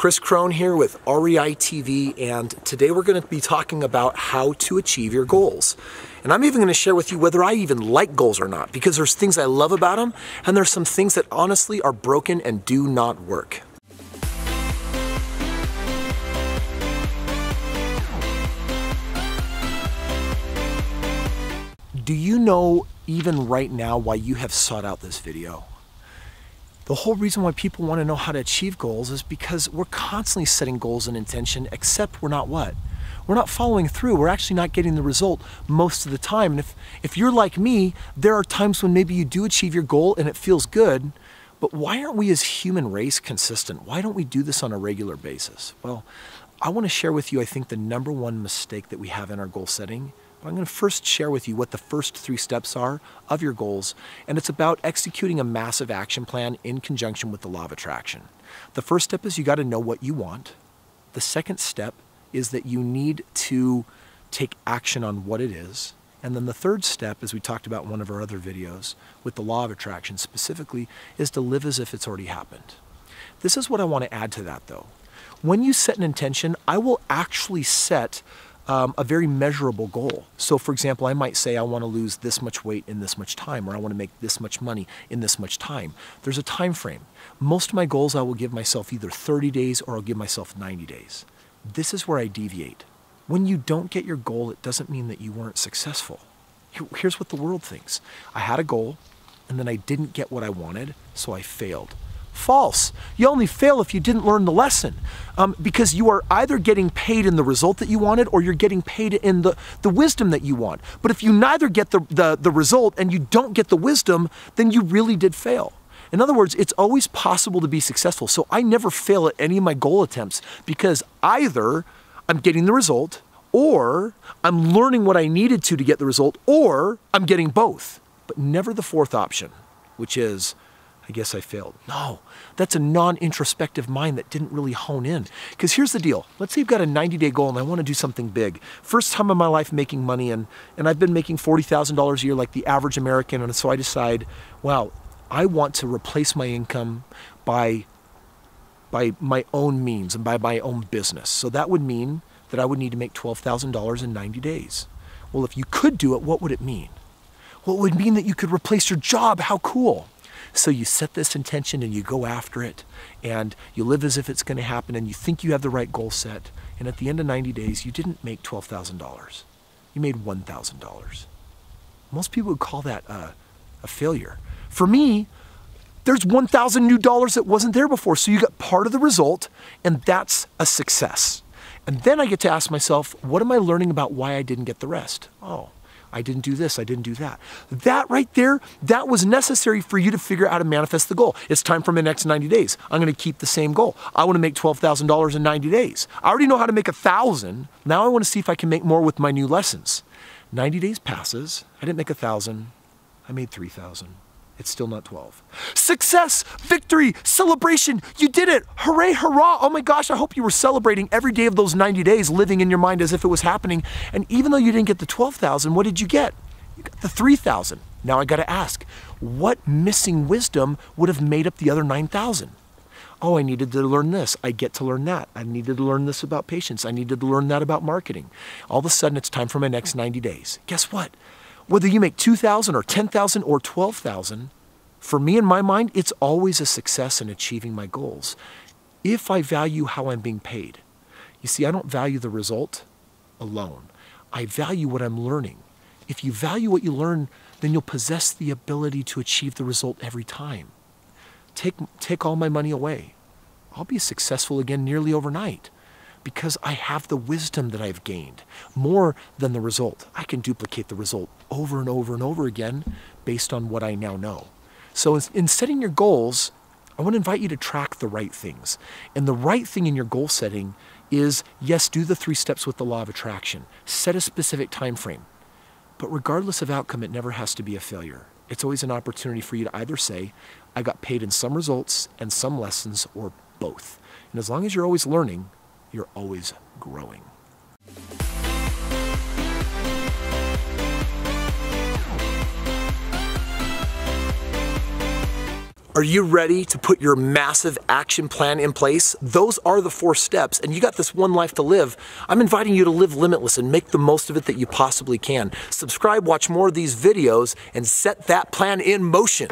Kris Krohn here with REI TV, and today we're going to be talking about how to achieve your goals. And I'm even going to share with you whether I even like goals or not, because there's things I love about them, and there's some things that honestly are broken and do not work. Do you know even right now why you have sought out this video? The whole reason why people want to know how to achieve goals is because we're constantly setting goals and intention, except we're not what? We're not following through. We're actually not getting the result most of the time. And if you're like me, there are times when maybe you do achieve your goal and it feels good, but why aren't we as human race consistent? Why don't we do this on a regular basis? Well, I want to share with you, I think, the number one mistake that we have in our goal setting. I'm going to first share with you what the first 3 steps are of your goals, and it's about executing a massive action plan in conjunction with the law of attraction. The first step is you got to know what you want. The second step is that you need to take action on what it is. And then the third step, as we talked about in one of our other videos with the law of attraction specifically, is to live as if it's already happened. This is what I want to add to that though. When you set an intention, I will actually set a very measurable goal. So for example, I might say I want to lose this much weight in this much time, or I want to make this much money in this much time. There's a time frame. Most of my goals I will give myself either 30 days or I'll give myself 90 days. This is where I deviate. When you don't get your goal, it doesn't mean that you weren't successful. Here's what the world thinks. I had a goal and then I didn't get what I wanted, so I failed. False. You only fail if you didn't learn the lesson, because you are either getting paid in the result that you wanted or you're getting paid in the wisdom that you want. But if you neither get the result and you don't get the wisdom, then you really did fail. In other words, it's always possible to be successful. So I never fail at any of my goal attempts because either I'm getting the result, or I'm learning what I needed to get the result, or I'm getting both. But never the fourth option, which is, I guess I failed. No, that's a non-introspective mind that didn't really hone in. Because here's the deal. Let's say you've got a 90-day goal and I want to do something big. First time in my life making money, and I've been making $40,000 a year like the average American, and so I decide, wow, I want to replace my income by my own means and by my own business. So that would mean that I would need to make $12,000 in 90 days. Well, if you could do it, what would it mean? Well, it would mean that you could replace your job. How cool. So you set this intention and you go after it, and you live as if it's going to happen, and you think you have the right goal set, and at the end of 90 days you didn't make $12,000. You made $1,000. Most people would call that a failure. For me, there's $1,000 new dollars that wasn't there before, so you got part of the result, and that's a success. And then I get to ask myself, what am I learning about why I didn't get the rest? Oh, I didn't do this, I didn't do that. That right there, that was necessary for you to figure out how to manifest the goal. It's time for my next 90 days. I'm gonna keep the same goal. I wanna make $12,000 in 90 days. I already know how to make 1,000. Now I wanna see if I can make more with my new lessons. 90 days passes, I didn't make 1,000, I made 3,000. It's still not 12. Success, victory, celebration, you did it. Hooray, hurrah. Oh my gosh, I hope you were celebrating every day of those 90 days, living in your mind as if it was happening. And even though you didn't get the 12,000, what did you get? You got the 3,000. Now I gotta ask, what missing wisdom would have made up the other 9,000? Oh, I needed to learn this. I get to learn that. I needed to learn this about patience. I needed to learn that about marketing. All of a sudden, it's time for my next 90 days. Guess what? Whether you make 2,000 or 10,000 or 12,000, for me in my mind, it's always a success in achieving my goals if I value how I'm being paid. You see, I don't value the result alone. I value what I'm learning. If you value what you learn, then you'll possess the ability to achieve the result every time. Take all my money away. I'll be successful again nearly overnight, because I have the wisdom that I've gained more than the result. I can duplicate the result over and over and over again based on what I now know. So in setting your goals, I want to invite you to track the right things. And the right thing in your goal setting is, yes, do the 3 steps with the law of attraction. Set a specific time frame. But regardless of outcome, it never has to be a failure. It's always an opportunity for you to either say, I got paid in some results and some lessons, or both. And as long as you're always learning, you're always growing. Are you ready to put your massive action plan in place? Those are the 4 steps, and you got this one life to live. I'm inviting you to live limitless and make the most of it that you possibly can. Subscribe, watch more of these videos, and set that plan in motion.